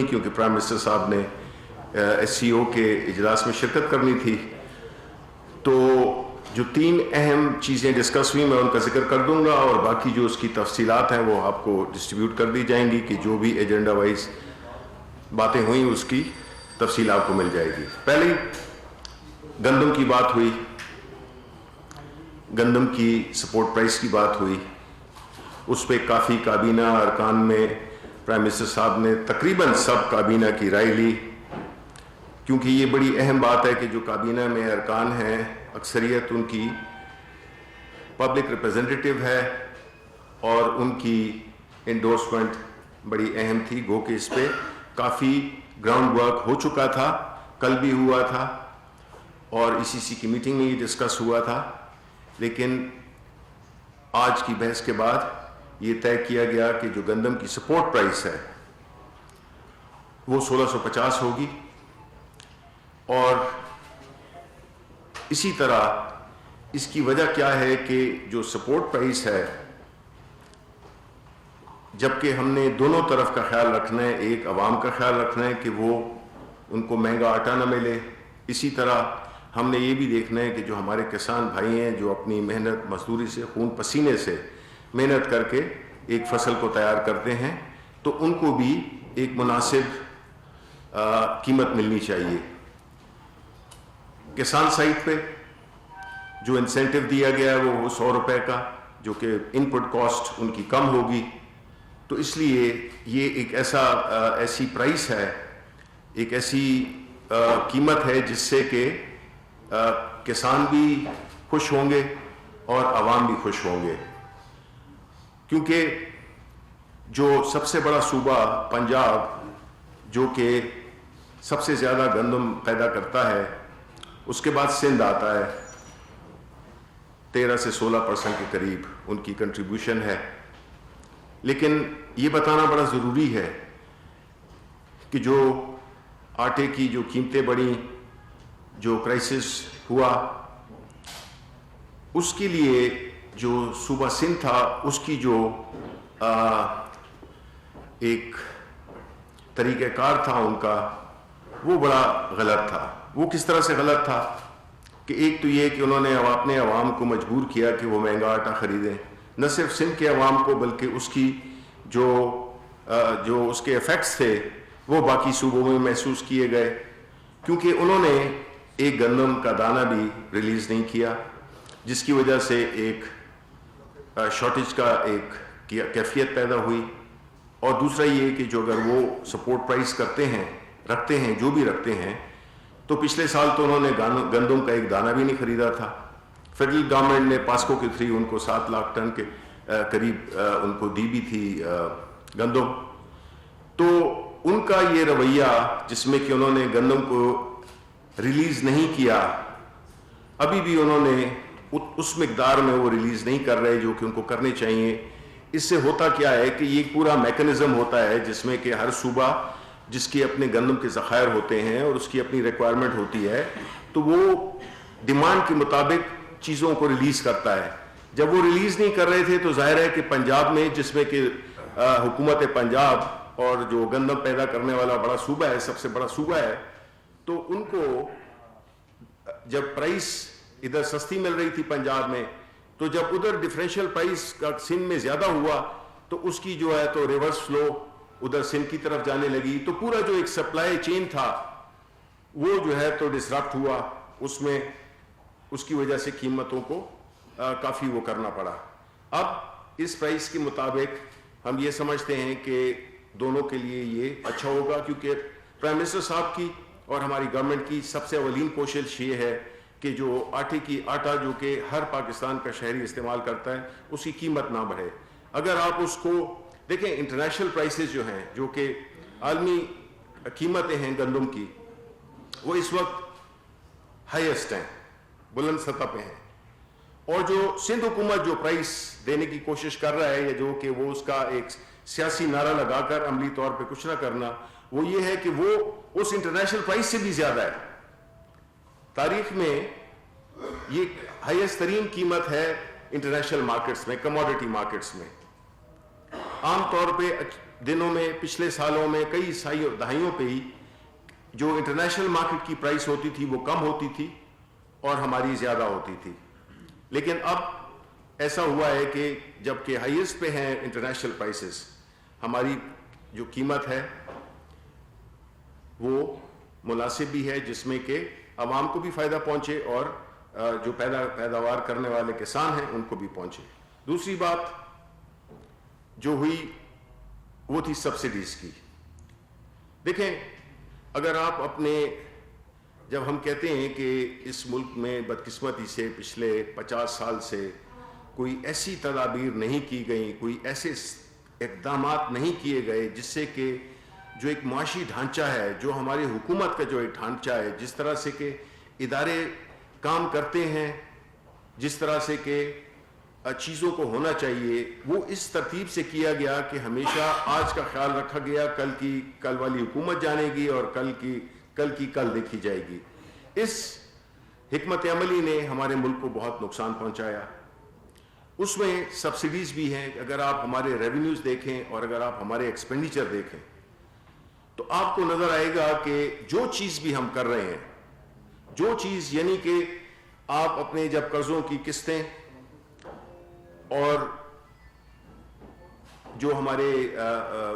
کیونکہ prime minister صاحب نے ایس سی او کے اجلاس میں شرکت کرنی تھی، تو جو 3 اہم چیزیں ڈسکس ہوئی میں ان کا ذکر کر دوں گا، اور باقی جو اس کی تفصیلات ہیں وہ آپ کو ڈسٹریبیوٹ کر دی جائیں گی کہ جو بھی ایجنڈا وائز باتیں ہوئیں اس کی تفصیل آپ کو مل جائے گی۔ پہلی گندم کی بات ہوئی، گندم کی سپورٹ پرائس کی بات ہوئی، اس پہ کافی کابینہ ارکان میں پرائم منسٹر صاحب نے تقریباً سب کابینہ کی رائے لی، کیونکہ یہ بڑی اہم بات ہے کہ جو کابینہ میں ارکان ہیں اکثریت ان کی پبلک ریپریزنٹیٹیو ہے اور ان کی انڈورسمنٹ بڑی اہم تھی۔ گو کہ اس پہ کافی گراؤنڈ ورک ہو چکا تھا، کل بھی ہوا تھا اور ای سی کی میٹنگ میں یہ ڈسکس ہوا تھا، لیکن آج کی بحث کے بعد یہ طے کیا گیا کہ جو گندم کی سپورٹ پرائس ہے وہ 1650 ہوگی، اور اسی طرح اس کی وجہ کیا ہے کہ جو سپورٹ پرائس ہے، جبکہ ہم نے دونوں طرف کا خیال رکھنا ہے، ایک عوام کا خیال رکھنا ہے کہ وہ ان کو مہنگا آٹا نہ ملے، اسی طرح ہم نے یہ بھی دیکھنا ہے کہ جو ہمارے کسان بھائی ہیں جو اپنی محنت مزدوری سے خون پسینے سے محنت کر کے ایک فصل کو تیار کرتے ہیں، تو ان کو بھی ایک مناسب قیمت ملنی چاہیے۔ کسان سائٹ پہ جو انسینٹیو دیا گیا ہے وہ 100 روپے کا، جو کہ ان پٹ کاسٹ ان کی کم ہوگی، تو اس لیے یہ ایک ایسی پرائس ہے، ایک ایسی قیمت ہے جس سے کہ کسان بھی خوش ہوں گے اور عوام بھی خوش ہوں گے، کیونکہ جو سب سے بڑا صوبہ پنجاب جو کہ سب سے زیادہ گندم پیدا کرتا ہے، اس کے بعد سندھ آتا ہے، 13 سے 16% کے قریب ان کی کنٹریبیوشن ہے۔ لیکن یہ بتانا بڑا ضروری ہے کہ جو آٹے کی جو قیمتیں بڑھیں، جو کرائسس ہوا، اس کے لیے جو صوبہ سندھ تھا اس کی جو ایک طریقہ کار تھا ان کا، وہ بڑا غلط تھا۔ وہ کس طرح سے غلط تھا کہ ایک تو یہ کہ انہوں نے اپنے عوام کو مجبور کیا کہ وہ مہنگا آٹا خریدیں، نہ صرف سندھ کے عوام کو بلکہ اس کی جو اس کے ایفیکٹس تھے وہ باقی صوبوں میں محسوس کیے گئے، کیونکہ انہوں نے ایک گندم کا دانہ بھی ریلیز نہیں کیا، جس کی وجہ سے ایک شارٹیج کا ایک کیفیت پیدا ہوئی۔ اور دوسرا یہ کہ جو اگر وہ سپورٹ پرائس رکھتے ہیں جو بھی رکھتے ہیں، تو پچھلے سال تو انہوں نے گندم کا ایک دانہ بھی نہیں خریدا تھا۔ فیڈرل گورنمنٹ نے پاسکو کے تھری ان کو 7 لاکھ ٹن کے قریب ان کو دی بھی تھی گندم، تو ان کا یہ رویہ جس میں کہ انہوں نے گندم کو ریلیز نہیں کیا، ابھی بھی انہوں نے اس مقدار میں وہ ریلیز نہیں کر رہے جو کہ ان کو کرنے چاہیے۔ اس سے ہوتا کیا ہے کہ یہ پورا میکنزم ہوتا ہے جس میں کہ ہر صوبہ جس کی اپنے گندم کے ذخائر ہوتے ہیں اور اس کی اپنی ریکوائرمنٹ ہوتی ہے، تو وہ ڈیمانڈ کے مطابق چیزوں کو ریلیز کرتا ہے۔ جب وہ ریلیز نہیں کر رہے تھے تو ظاہر ہے کہ پنجاب میں، جس میں کہ حکومت پنجاب اور جو گندم پیدا کرنے والا بڑا صوبہ ہے، سب سے بڑا صوبہ ہے، تو ان کو جب پرائس ادھر سستی مل رہی تھی پنجاب میں، تو جب ادھر ڈیفرینشیل پرائس کا سندھ میں زیادہ ہوا تو اس کی جو ہے تو ریورس فلو ادھر سندھ کی طرف جانے لگی، تو پورا جو ایک سپلائی چین تھا وہ جو ہے تو ڈسرپٹ ہوا، اس میں اس کی وجہ سے قیمتوں کو کافی وہ کرنا پڑا۔ اب اس پرائس کے مطابق ہم یہ سمجھتے ہیں کہ دونوں کے لیے یہ اچھا ہوگا، کیونکہ پرائم منسٹر صاحب کی اور ہماری گورنمنٹ کی سب سے اولین کوشش یہ ہے کہ جو آٹا جو کہ ہر پاکستان کا شہری استعمال کرتا ہے اس کی قیمت نہ بڑھے۔ اگر آپ اس کو دیکھیں، انٹرنیشنل پرائسز جو ہیں، جو کہ عالمی قیمتیں ہیں گندم کی، وہ اس وقت ہائیسٹ ہیں، بلند سطح پہ ہیں، اور جو سندھ حکومت جو پرائس دینے کی کوشش کر رہا ہے، یا جو کہ وہ اس کا ایک سیاسی نعرہ لگا کر عملی طور پہ کچھ نہ کرنا، وہ یہ ہے کہ وہ اس انٹرنیشنل پرائس سے بھی زیادہ ہے۔ تاریخ میں یہ ہائیسٹ ترین قیمت ہے انٹرنیشنل مارکیٹس میں، کموڈیٹی مارکیٹس میں۔ عام طور پہ دنوں میں پچھلے سالوں میں کئی دہائیوں پہ ہی جو انٹرنیشنل مارکیٹ کی پرائس ہوتی تھی وہ کم ہوتی تھی اور ہماری زیادہ ہوتی تھی. لیکن اب ایسا ہوا ہے کہ جب کہ ہائیسٹ پہ ہیں انٹرنیشنل پرائسز، ہماری جو قیمت ہے وہ مناسب بھی ہے، جس میں کہ عوام کو بھی فائدہ پہنچے اور جو پیداوار کرنے والے کسان ہیں ان کو بھی پہنچے. دوسری بات جو ہوئی وہ تھی سبسڈیز کی. دیکھیں، اگر آپ جب ہم کہتے ہیں کہ اس ملک میں بدقسمتی سے پچھلے 50 سال سے کوئی ایسی تدابیر نہیں کی گئیں، کوئی ایسے اقدامات نہیں کیے گئے جس سے کہ جو ایک معاشی ڈھانچہ ہے، جو ہماری حکومت کا جو ایک ڈھانچہ ہے، جس طرح سے کہ ادارے کام کرتے ہیں، جس طرح سے کہ چیزوں کو ہونا چاہیے، وہ اس ترتیب سے کیا گیا کہ ہمیشہ آج کا خیال رکھا گیا، کل والی حکومت جانے گی اور کل کی کل دیکھی جائے گی. اس حکمت عملی نے ہمارے ملک کو بہت نقصان پہنچایا. اس میں سبسڈیز بھی ہیں. اگر آپ ہمارے ریونیوز دیکھیں اور اگر آپ ہمارے ایکسپینڈیچر دیکھیں تو آپ کو نظر آئے گا کہ جو چیز بھی ہم کر رہے ہیں، جو چیز یعنی کہ آپ اپنے جب قرضوں کی قسطیں اور جو ہمارے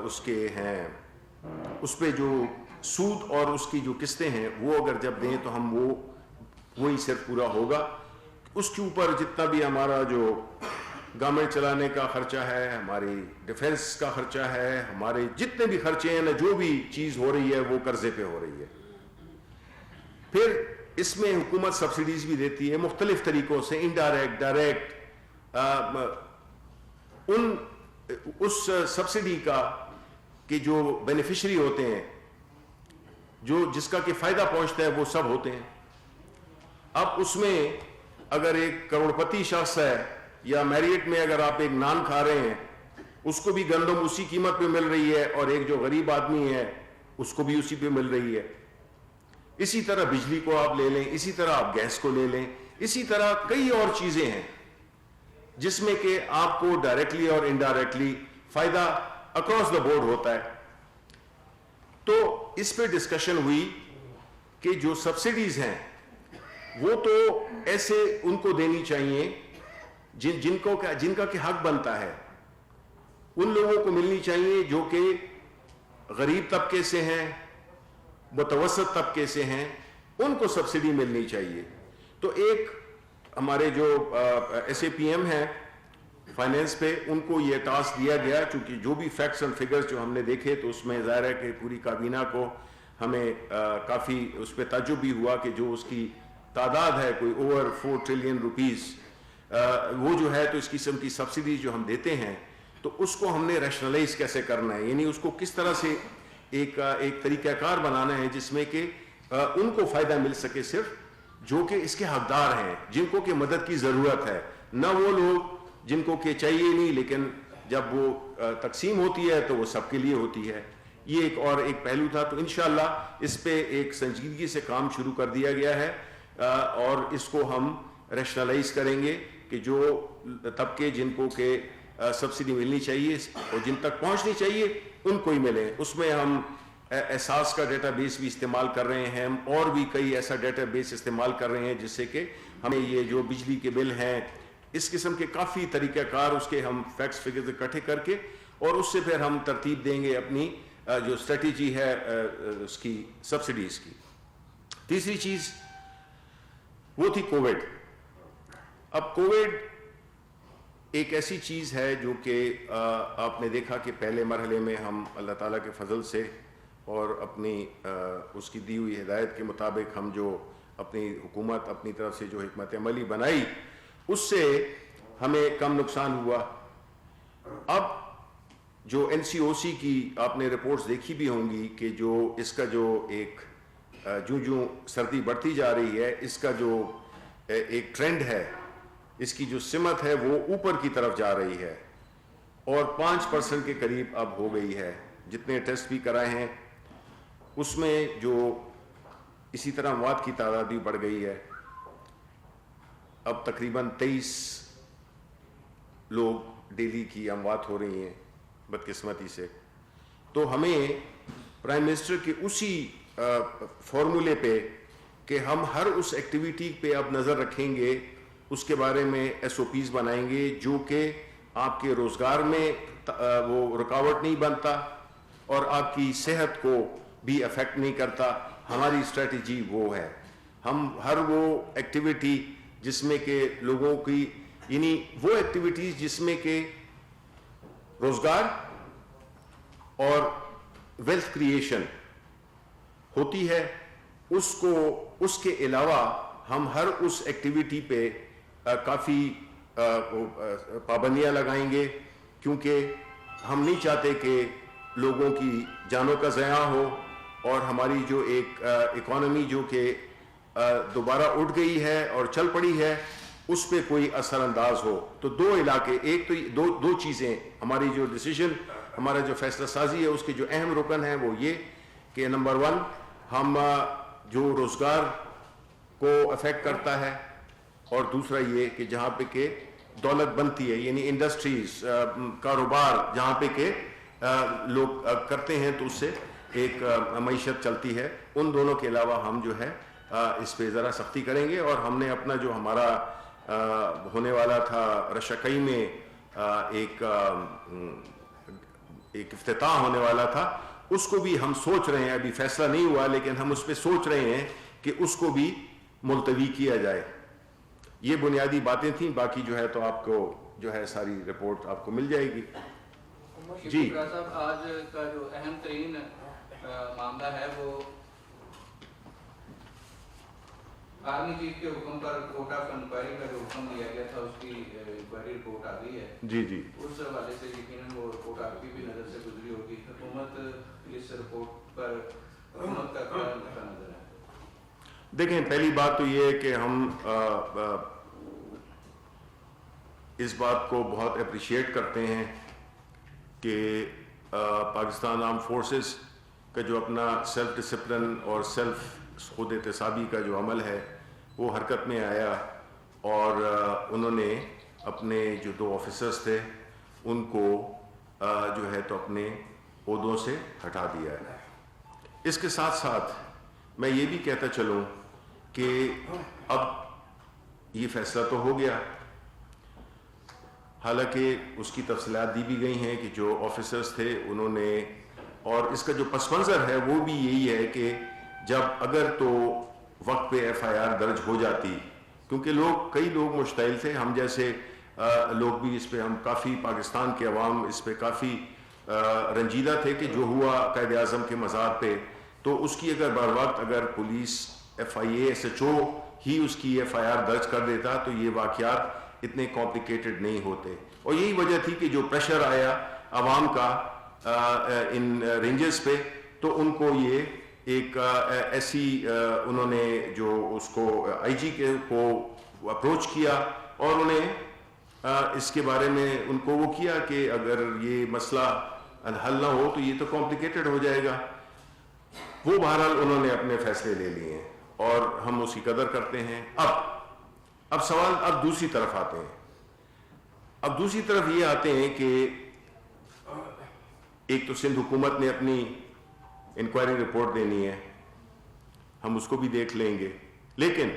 اس کے ہیں اس پہ جو سود اور اس کی جو قسطیں ہیں وہ اگر جب دیں تو ہم وہی صرف پورا ہوگا. اس کے اوپر جتنا بھی ہمارا جو گورنمنٹ چلانے کا خرچہ ہے، ہماری ڈیفنس کا خرچہ ہے، ہمارے جتنے بھی خرچے ہیں نا، جو بھی چیز ہو رہی ہے وہ قرضے پہ ہو رہی ہے. پھر اس میں حکومت سبسڈیز بھی دیتی ہے مختلف طریقوں سے، انڈائریکٹ، ڈائریکٹ. اس سبسڈی کا کہ جو بینیفیشری ہوتے ہیں، جس کا کہ فائدہ پہنچتا ہے، وہ سب ہوتے ہیں. اب اس میں اگر ایک کروڑ پتی شخص ہے یا میریٹ میں اگر آپ ایک نان کھا رہے ہیں، اس کو بھی گندم اسی قیمت پہ مل رہی ہے، اور ایک جو غریب آدمی ہے اس کو بھی اسی پہ مل رہی ہے. اسی طرح بجلی کو آپ لے لیں، اسی طرح آپ گیس کو لے لیں، اسی طرح کئی اور چیزیں ہیں جس میں کہ آپ کو ڈائریکٹلی اور انڈائریکٹلی فائدہ اکراس دا بورڈ ہوتا ہے. تو اس پہ ڈسکشن ہوئی کہ جو سبسڈیز ہیں وہ تو ایسے ان کو دینی چاہیے جن کا کہ حق بنتا ہے، ان لوگوں کو ملنی چاہیے جو کہ غریب طبقے سے ہیں، متوسط طبقے سے ہیں، ان کو سبسڈی ملنی چاہیے. تو ایک ہمارے جو ایس اے پی ایم ہیں فائنینس پہ، ان کو یہ ٹاسک دیا گیا، چونکہ جو بھی فیکٹس اینڈ فگرز جو ہم نے دیکھے تو اس میں ظاہر ہے کہ پوری کابینہ کو ہمیں کافی اس پہ تعجب بھی ہوا کہ جو اس کی تعداد ہے کوئی اوور 4 ٹریلین روپیز، وہ جو ہے تو اس قسم کی سبسڈیز جو ہم دیتے ہیں تو اس کو ہم نے ریشنلائز کیسے کرنا ہے، یعنی اس کو کس طرح سے ایک طریقہ کار بنانا ہے جس میں کہ ان کو فائدہ مل سکے صرف جو کہ اس کے حقدار ہیں، جن کو کہ مدد کی ضرورت ہے، نہ وہ لوگ جن کو کہ چاہیے نہیں لیکن جب وہ تقسیم ہوتی ہے تو وہ سب کے لیے ہوتی ہے. یہ ایک پہلو تھا. تو انشاءاللہ اس پہ ایک سنجیدگی سے کام شروع کر دیا گیا ہے اور اس کو ہم ریشنلائز کریں گے کہ جو طبقے جن کو کہ سبسڈی ملنی چاہیے اور جن تک پہنچنی چاہیے ان کو ہی ملیں. اس میں ہم احساس کا ڈیٹا بیس بھی استعمال کر رہے ہیں، ہم اور بھی کئی ایسا ڈیٹا بیس استعمال کر رہے ہیں جس سے کہ ہمیں یہ جو بجلی کے بل ہیں، اس قسم کے کافی طریقہ کار اس کے ہم فیکٹس فگرز اکٹھے کر کے اور اس سے پھر ہم ترتیب دیں گے اپنی جو اسٹریٹجی ہے اس کی سبسڈیز کی. تیسری چیز وہ تھی کووڈ. اب کووڈ ایک ایسی چیز ہے جو کہ آپ نے دیکھا کہ پہلے مرحلے میں ہم اللہ تعالیٰ کے فضل سے اور اپنی اس کی دی ہوئی ہدایت کے مطابق ہم جو اپنی حکومت اپنی طرف سے جو حکمت عملی بنائی اس سے ہمیں کم نقصان ہوا. اب جو این سی او سی کی آپ نے رپورٹس دیکھی بھی ہوں گی کہ جو اس کا جو ایک جو سردی بڑھتی جا رہی ہے، اس کا جو ایک ٹرینڈ ہے، اس کی جو سمت ہے وہ اوپر کی طرف جا رہی ہے اور 5% کے قریب اب ہو گئی ہے. جتنے ٹیسٹ بھی کرائے ہیں اس میں جو اسی طرح اموات کی تعداد بھی بڑھ گئی ہے. اب تقریباً 23 لوگ ڈیلی کی اموات ہو رہی ہیں بدقسمتی سے. تو ہمیں پرائم منسٹر کے اسی فارمولے پہ کہ ہم ہر اس ایکٹیویٹی پہ اب نظر رکھیں گے، اس کے بارے میں ایس او پیز بنائیں گے جو کہ آپ کے روزگار میں وہ رکاوٹ نہیں بنتا اور آپ کی صحت کو بھی افیکٹ نہیں کرتا. ہماری اسٹریٹجی وہ ہے. ہم ہر وہ ایکٹیویٹی جس میں کہ لوگوں کی، یعنی وہ ایکٹیویٹیز جس میں کہ روزگار اور ویلتھ کریشن ہوتی ہے، اس کے علاوہ ہم ہر اس ایکٹیویٹی پہ کافی پابندیاں لگائیں گے، کیونکہ ہم نہیں چاہتے کہ لوگوں کی جانوں کا ضیاع ہو اور ہماری جو ایک اکانومی جو کہ دوبارہ اٹھ گئی ہے اور چل پڑی ہے اس پہ کوئی اثر انداز ہو. تو دو علاقے، ایک تو دو چیزیں ہماری جو ڈیسیجن، ہمارا جو فیصلہ سازی ہے اس کے جو اہم رکن ہیں وہ یہ کہ نمبر 1 ہم جو روزگار کو افیکٹ کرتا ہے، اور دوسرا یہ کہ جہاں پہ کہ دولت بنتی ہے، یعنی انڈسٹریز، کاروبار جہاں پہ کہ لوگ کرتے ہیں تو اس سے ایک معیشت چلتی ہے، ان دونوں کے علاوہ ہم جو ہے اس پہ ذرا سختی کریں گے. اور ہم نے اپنا جو ہمارا ہونے والا تھا رشکئی میں ایک افتتاح ہونے والا تھا، اس کو بھی ہم سوچ رہے ہیں، ابھی فیصلہ نہیں ہوا لیکن ہم اس پہ سوچ رہے ہیں کہ اس کو بھی ملتوی کیا جائے. یہ بنیادی باتیں تھیں، باقی جو ہے تو آپ کو جو ہے ساری رپورٹ آپ کو مل جائے گی. جی صاحب، آج کا جو اہم ترین معاملہ ہے وہ آرمی چیف کے حکم پر کورٹ آف انکوائری کا جو حکم دیا گیا تھا، اس کی انکوائری رپورٹ آ گئی ہے. جی جی، اس حوالے سے یقیناً وہ رپورٹ آپ کی بھی نظر سے گزری ہوگی. حکومت اس رپورٹ پر حکومت کا کیا نقطہ نظر ہے؟ دیکھیں، پہلی بات تو یہ ہے کہ ہم اس بات کو بہت اپریشیٹ کرتے ہیں کہ پاکستان آرم فورسز کا جو اپنا سیلف ڈسپلن اور سیلف خود احتسابی کا جو عمل ہے وہ حرکت میں آیا، اور انہوں نے اپنے جو 2 آفیسرز تھے ان کو جو ہے تو اپنے عہدوں سے ہٹا دیا ہے. اس کے ساتھ ساتھ میں یہ بھی کہتا چلوں کہ اب یہ فیصلہ تو ہو گیا، حالانکہ اس کی تفصیلات دی بھی گئی ہیں کہ جو آفیسرز تھے انہوں نے، اور اس کا جو پس منظر ہے وہ بھی یہی ہے کہ جب اگر تو وقت پہ ایف آئی آر درج ہو جاتی، کیونکہ کئی لوگ مشتعل تھے، ہم جیسے لوگ بھی اس پہ، ہم کافی پاکستان کے عوام اس پہ کافی رنجیدہ تھے کہ جو ہوا قائد اعظم کے مزار پہ، تو اس کی اگر بر وقت اگر police F I A S H O ہی اس کی ایف آئی آر درج کر دیتا تو یہ واقعات اتنے کمپلیکیٹڈ نہیں ہوتے. اور یہی وجہ تھی کہ جو پریشر آیا عوام کا ان رینجز پہ، تو ان کو یہ ایک ایسی انہوں نے جو اس کو آئی جی کے کو اپروچ کیا اور انہیں اس کے بارے میں ان کو وہ کیا کہ اگر یہ مسئلہ حل نہ ہو تو یہ تو کمپلیکیٹڈ ہو جائے گا. وہ بہرحال انہوں نے اپنے فیصلے لے لیے ہیں اور ہم اس کی قدر کرتے ہیں. اب سوال اب دوسری طرف آتے ہیں. اب دوسری طرف یہ آتے ہیں کہ ایک تو سندھ حکومت نے اپنی انکوائری رپورٹ دینی ہے، ہم اس کو بھی دیکھ لیں گے، لیکن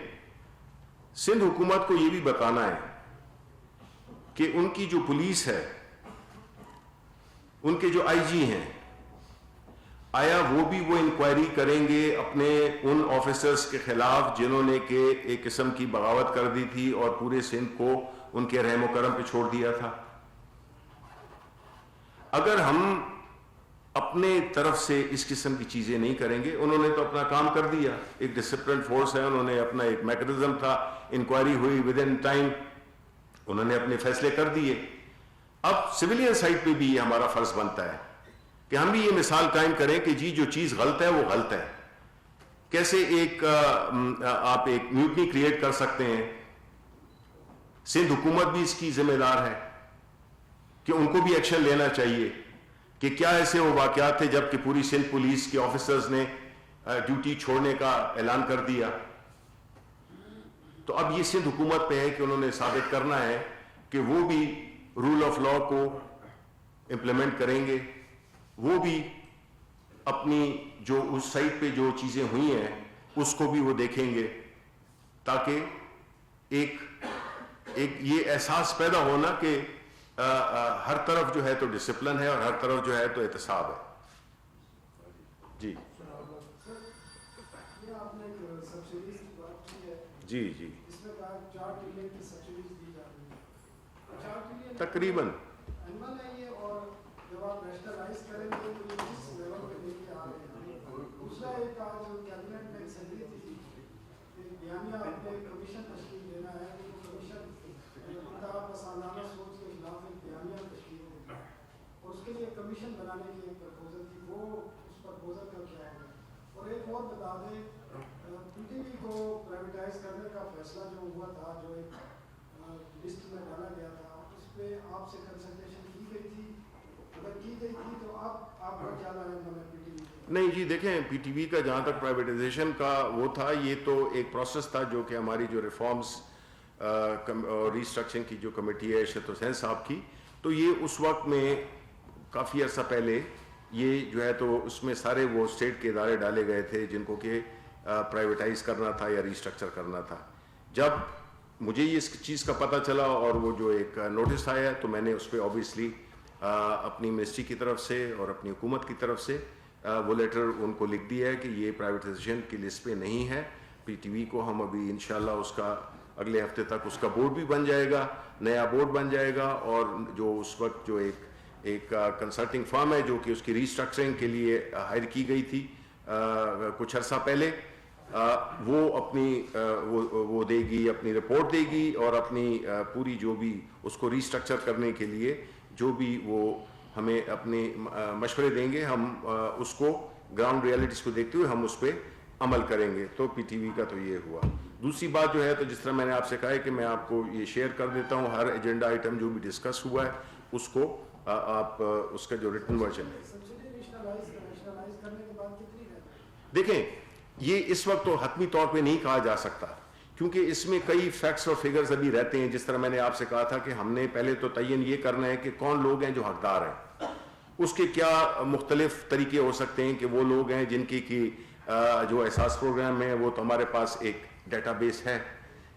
سندھ حکومت کو یہ بھی بتانا ہے کہ ان کی جو پولیس ہے، ان کے جو آئی جی ہیں، آیا وہ بھی وہ انکوائری کریں گے اپنے ان آفیسرز کے خلاف جنہوں نے کہ ایک قسم کی بغاوت کر دی تھی اور پورے سندھ کو ان کے رحم و کرم پہ چھوڑ دیا تھا. اگر ہم اپنے طرف سے اس قسم کی چیزیں نہیں کریں گے، انہوں نے تو اپنا کام کر دیا، ایک ڈسپلن فورس ہے، انہوں نے اپنا ایک میکنزم تھا، انکوائری ہوئی ود ان ٹائم، انہوں نے اپنے فیصلے کر دیے. اب سویلین سائٹ پہ بھی یہ ہمارا فرض بنتا ہے کہ ہم بھی یہ مثال قائم کریں کہ جی جو چیز غلط ہے وہ غلط ہے. کیسے آپ ایک میوٹنی کریٹ کر سکتے ہیں؟ سندھ حکومت بھی اس کی ذمہ دار ہے کہ ان کو بھی ایکشن لینا چاہیے کہ کیا ایسے وہ واقعات تھے جب کہ پوری سندھ پولیس کے آفیسرز نے ڈیوٹی چھوڑنے کا اعلان کر دیا. تو اب یہ سندھ حکومت پہ ہے کہ انہوں نے ثابت کرنا ہے کہ وہ بھی رول آف لا کو امپلیمنٹ کریں گے، وہ بھی اپنی جو اس سائٹ پہ جو چیزیں ہوئی ہیں اس کو بھی وہ دیکھیں گے، تاکہ ایک یہ احساس پیدا ہونا کہ ہر طرف جو ہے تو ڈسپلن ہے اور ہر طرف جو ہے تو احتساب ہے. جی جی جی تقریباً کمیشن بنانے کی ایک پرپوزل تھی، وہ اس پرپوزل کا کیا ہے؟ اور ایک اور بتا دیں، پی ٹی وی کو پرائیویٹائز کرنے کا فیصلہ جو ہوا تھا، جو ایک لسٹ میں ڈالا گیا تھا، اس پہ آپ سے کنسلٹیشن کی گئی تھی؟ اگر کی گئی تھی تو آپ کا کیا رائے ہے پی ٹی وی؟ نہیں جی دیکھیں، پی ٹی وی کا جہاں تک پرائیویٹائزیشن کا وہ تھا، یہ تو ایک پروسیس تھا جو کہ ہماری جو ریفارمز اور ریسٹرکچرنگ کی جو کمیٹی ہے ارشد حسین صاحب کی، تو یہ اس وقت میں کافی عرصہ پہلے یہ جو ہے تو اس میں سارے وہ اسٹیٹ کے ادارے ڈالے گئے تھے جن کو کہ پرائیویٹائز کرنا تھا یا ریسٹرکچر کرنا تھا. جب مجھے یہ اس چیز کا پتہ چلا اور وہ جو ایک نوٹس آیا، تو میں نے اس پہ اوبیسلی اپنی منسٹری کی طرف سے اور اپنی حکومت کی طرف سے وہ لیٹر ان کو لکھ دیا ہے کہ یہ پرائیویٹائزیشن کی لسٹ پہ نہیں ہے. پی ٹی وی کو ہم ابھی انشاءاللہ اس کا اگلے ہفتے تک اس کا بورڈ بھی بن جائے گا، نیا بورڈ بن جائے گا، اور جو اس وقت جو ایک کنسلٹنگ فرم ہے جو کہ اس کی ریسٹرکچرنگ کے لیے ہائر کی گئی تھی کچھ عرصہ پہلے، وہ اپنی وہ دے گی، اپنی رپورٹ دے گی اور اپنی پوری جو بھی اس کو ریسٹرکچر کرنے کے لیے جو بھی وہ ہمیں اپنے مشورے دیں گے، ہم اس کو گراؤنڈ ریالٹیز کو دیکھتے ہوئے ہم اس پہ عمل کریں گے. تو پی ٹی وی کا تو یہ ہوا. دوسری بات جو ہے تو جس طرح میں نے آپ سے کہا ہے کہ میں آپ کو یہ شیئر کر دیتا ہوں، ہر ایجنڈا آئٹم جو بھی ڈسکس ہوا ہے اس کو آپ اس کا جو ریٹن ورژن ہے. دیکھیں یہ اس وقت تو حتمی طور پہ نہیں کہا جا سکتا، کیونکہ اس میں کئی فیکٹس اور فگرز ابھی رہتے ہیں. جس طرح میں نے آپ سے کہا تھا کہ ہم نے پہلے تو تعین یہ کرنا ہے کہ کون لوگ ہیں جو حقدار ہیں، اس کے کیا مختلف طریقے ہو سکتے ہیں کہ وہ لوگ ہیں جن کی جو احساس پروگرام ہے وہ تو ہمارے پاس ایک ڈیٹا بیس ہے.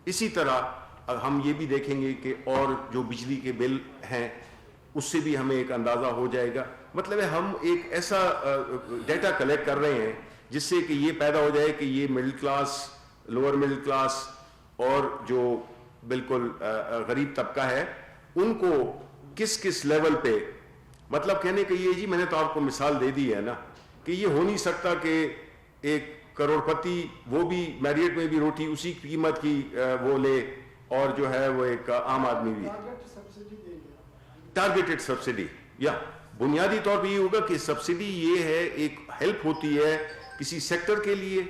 اسی طرح ہم یہ بھی دیکھیں گے کہ اور جو بجلی کے بل ہیں اس سے بھی ہمیں ایک اندازہ ہو جائے گا. مطلب ہے ہم ایک ایسا ڈیٹا کلیکٹ کر رہے ہیں جس سے کہ یہ پیدا ہو جائے کہ یہ middle class, lower middle class اور جو بالکل غریب طبقہ ہے ان کو کس کس لیول پہ، مطلب کہنے کہ یہ جی میں نے تو آپ کو مثال دے دی ہے نا کہ یہ ہو نہیں سکتا کہ ایک کروڑ پتی وہ بھی میریٹ میں بھی روٹی اسی قیمت کی وہ لے اور جو ہے وہ ایک عام آدمی بھی. ٹارگیٹڈ سبسڈی، یا بنیادی طور پہ یہ ہوگا کہ سبسڈی یہ ہے ایک ہیلپ ہوتی ہے کسی سیکٹر کے لیے.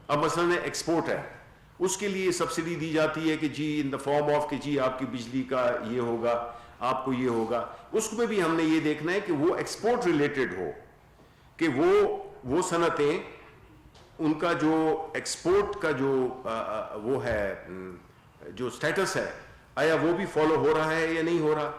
اب مثلا ایکسپورٹ ہے، اس کے لیے سبسڈی دی جاتی ہے کہ جی ان دا فارم آف کہ جی آپ کی بجلی کا یہ ہوگا، آپ کو یہ ہوگا. اس میں بھی ہم نے یہ دیکھنا ہے کہ وہ ایکسپورٹ ریلیٹڈ ہو، کہ وہ صنعتیں ان کا جو ایکسپورٹ کا جو وہ ہے جو سٹیٹس ہے آیا وہ بھی فالو ہو رہا ہے یا نہیں ہو رہا.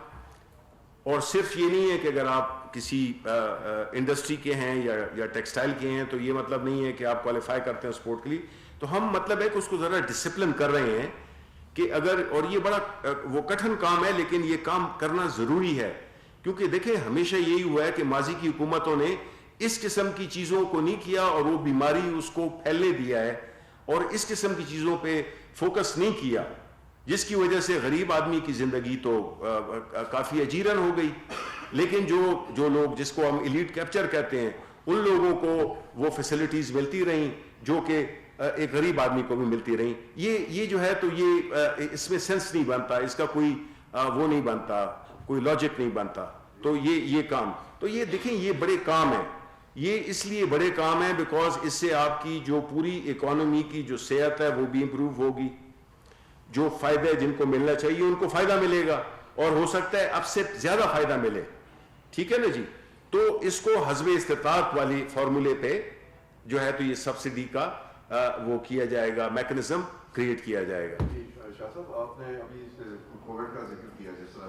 اور صرف یہ نہیں ہے کہ اگر آپ کسی انڈسٹری کے ہیں یا ٹیکسٹائل کے ہیں تو یہ مطلب نہیں ہے کہ آپ کوالیفائی کرتے ہیں سپورٹ کے لیے. تو ہم مطلب ہے کہ اس کو ذرا ڈسپلن کر رہے ہیں کہ اگر، اور یہ بڑا وہ کٹھن کام ہے لیکن یہ کام کرنا ضروری ہے، کیونکہ دیکھیں ہمیشہ یہی ہوا ہے کہ ماضی کی حکومتوں نے اس قسم کی چیزوں کو نہیں کیا اور وہ بیماری اس کو پھیلنے دیا ہے اور اس قسم کی چیزوں پہ فوکس نہیں کیا، جس کی وجہ سے غریب آدمی کی زندگی تو کافی اجیرن ہو گئی. لیکن جو لوگ جس کو ہم ایلیٹ کیپچر کہتے ہیں ان لوگوں کو وہ فیسلٹیز ملتی رہیں جو کہ ایک غریب آدمی کو بھی ملتی رہیں. یہ جو ہے تو یہ اس میں سینس نہیں بنتا، اس کا کوئی وہ نہیں بنتا، کوئی لاجک نہیں بنتا. تو یہ کام تو یہ دیکھیں یہ بڑے کام ہیں. یہ اس لیے بڑے کام ہیں بیکاز اس سے آپ کی جو پوری اکانومی کی جو صحت ہے وہ بھی امپروو ہوگی. جو فائدے جن کو ملنا چاہیے ان کو فائدہ ملے گا اور ہو سکتا ہے اب سے زیادہ فائدہ ملے. ٹھیک ہے نا جی. تو اس کو حسب استطاعت والی فارمولے پہ جو ہے تو یہ سبسڈی کا وہ کیا جائے گا، میکنزم کریٹ کیا جائے گا. شاہ صاحب آپ نے ابھی کووڈ کا ذکر کیا، جس طرح